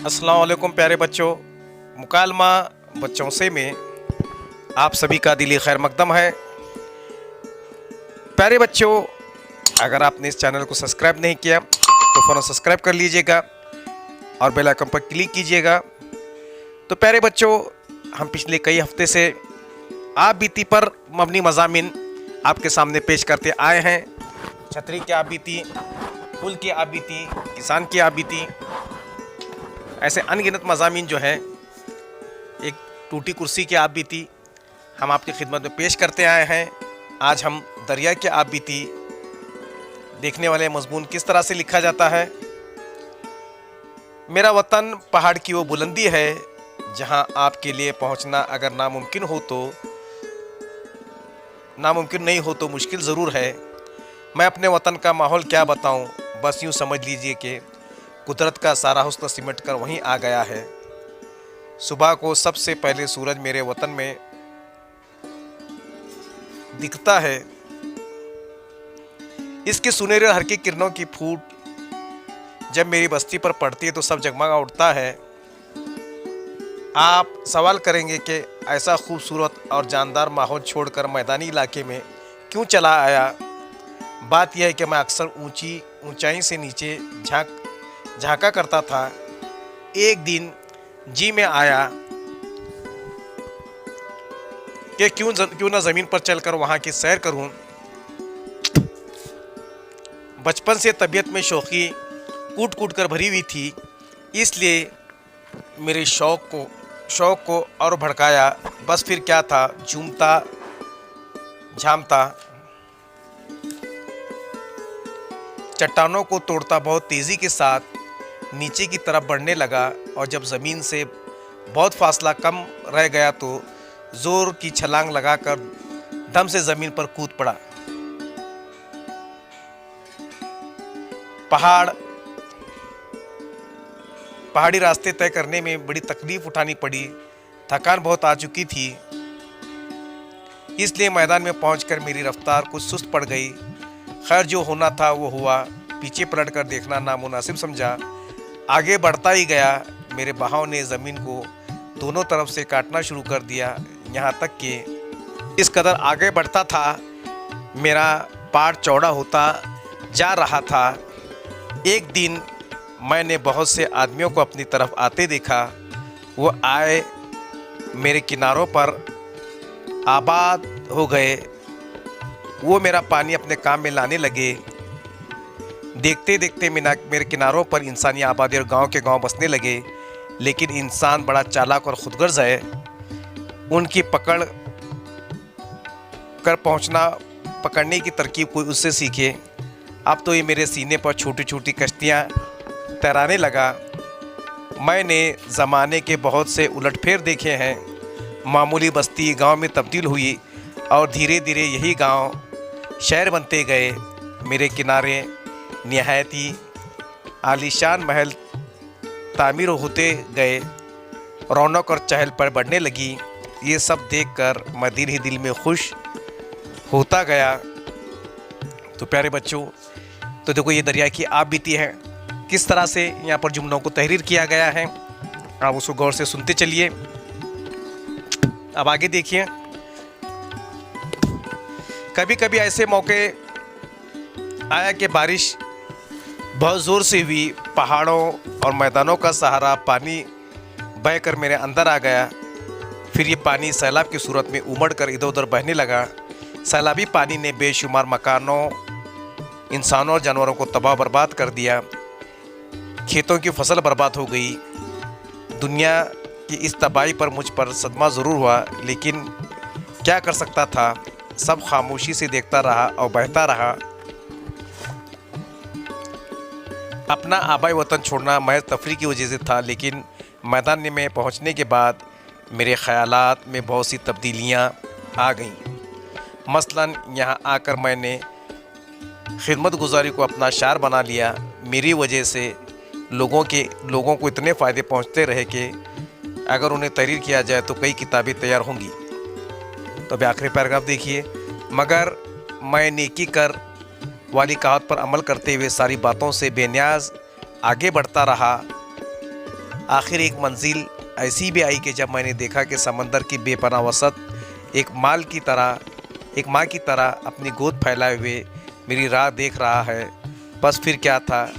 अस्सलाम वालेकुम प्यारे बच्चों। मुकालमा बच्चों से में आप सभी का दिली खैर मकदम है। प्यारे बच्चों, अगर आपने इस चैनल को सब्सक्राइब नहीं किया तो फ़ौरन सब्सक्राइब कर लीजिएगा और बेल आइकन पर क्लिक कीजिएगा। तो प्यारे बच्चों, हम पिछले कई हफ्ते से आप बीती पर मबनी मज़ामिन आपके सामने पेश करते आए हैं। छतरी की आप बीती, पुल की आप बीती, किसान की आप बीती, ऐसे अनगिनत मज़ामिन जो है, एक टूटी कुर्सी की आप बीती हम आपकी खिदमत में पेश करते आए हैं। आज हम दरिया की आप बीती देखने वाले मज़मून किस तरह से लिखा जाता है। मेरा वतन पहाड़ की वो बुलंदी है जहां आपके लिए पहुंचना अगर नामुमकिन नहीं हो तो मुश्किल ज़रूर है। मैं अपने वतन का माहौल क्या बताऊं, बस यूं समझ लीजिए कि कुदरत का सारा हुस्न सिमट कर वहीं आ गया है। सुबह को सबसे पहले सूरज मेरे वतन में दिखता है। इसकी सुनहरी और हल्की किरणों की फूट जब मेरी बस्ती पर पड़ती है तो सब जगमगा उठता है। आप सवाल करेंगे कि ऐसा खूबसूरत और जानदार माहौल छोड़कर मैदानी इलाके में क्यों चला आया। बात यह है कि मैं अक्सर ऊंचाई से नीचे झांका करता था। एक दिन जी में आया कि क्यों ना ज़मीन पर चलकर वहाँ की सैर करूं। बचपन से तबीयत में शौक़ी कूट कूट कर भरी हुई थी, इसलिए मेरे शौक़ को और भड़काया। बस फिर क्या था, झूमता झामता चट्टानों को तोड़ता बहुत तेज़ी के साथ नीचे की तरफ बढ़ने लगा और जब ज़मीन से बहुत फासला कम रह गया तो ज़ोर की छलांग लगाकर दम से ज़मीन पर कूद पड़ा। पहाड़ी रास्ते तय करने में बड़ी तकलीफ उठानी पड़ी। थकान बहुत आ चुकी थी, इसलिए मैदान में पहुंचकर मेरी रफ्तार कुछ सुस्त पड़ गई। खैर, जो होना था वो हुआ। पीछे पलटकर देखना नामुनासिब समझा। आगे बढ़ता ही गया। मेरे बहाव ने ज़मीन को दोनों तरफ से काटना शुरू कर दिया, यहाँ तक कि इस कदर आगे बढ़ता था मेरा पहाड़ चौड़ा होता जा रहा था। एक दिन मैंने बहुत से आदमियों को अपनी तरफ आते देखा। वो आए, मेरे किनारों पर आबाद हो गए। वो मेरा पानी अपने काम में लाने लगे। देखते देखते मेरे किनारों पर इंसानी आबादी और गांव के गांव बसने लगे। लेकिन इंसान बड़ा चालाक और खुदगर्ज है। उनकी पकड़ने की तरकीब कोई उससे सीखे। अब तो ये मेरे सीने पर छोटी छोटी कश्तियाँ तैराने लगा। मैंने ज़माने के बहुत से उलटफेर देखे हैं। मामूली बस्ती गांव में तब्दील हुई और धीरे धीरे यही गांव शहर बनते गए। मेरे किनारे निहायती आलीशान महल तामीर होते गए। रौनक और चहल पहल बढ़ने लगी। ये सब देखकर मैं दिल ही दिल में खुश होता गया। तो प्यारे बच्चों, तो देखो ये दरिया की आप बीती है। किस तरह से यहाँ पर जुमलों को तहरीर किया गया है, आप उसको गौर से सुनते चलिए। अब आगे देखिए। कभी कभी ऐसे मौके आया कि बारिश बहुत ज़ोर से हुई। पहाड़ों और मैदानों का सहारा पानी बहकर मेरे अंदर आ गया। फिर ये पानी सैलाब की सूरत में उमड़कर इधर उधर बहने लगा। सैलाबी पानी ने बेशुमार मकानों, इंसानों और जानवरों को तबाह बर्बाद कर दिया। खेतों की फसल बर्बाद हो गई। दुनिया की इस तबाही पर मुझ पर सदमा ज़रूर हुआ, लेकिन क्या कर सकता था। सब खामोशी से देखता रहा और बहता रहा। अपना आबाई वतन छोड़ना महज तफरी की वजह से था, लेकिन मैदान में पहुंचने के बाद मेरे ख़यालात में बहुत सी तब्दीलियां आ गईं। मसलन यहाँ आकर मैंने खिदमत गुजारी को अपना शार बना लिया। मेरी वजह से लोगों को इतने फ़ायदे पहुँचते रहे कि अगर उन्हें तहरीर किया जाए तो कई किताबें तैयार होंगी। तो अभी आखिरी पैराग्राफ देखिए। मगर मैं नेकी कर वाली कहावत पर अमल करते हुए सारी बातों से बेनियाज आगे बढ़ता रहा। आखिर एक मंजिल ऐसी भी आई कि जब मैंने देखा कि समंदर की बेपनाह वसत एक माँ की तरह अपनी गोद फैलाए हुए मेरी राह देख रहा है। बस फिर क्या था,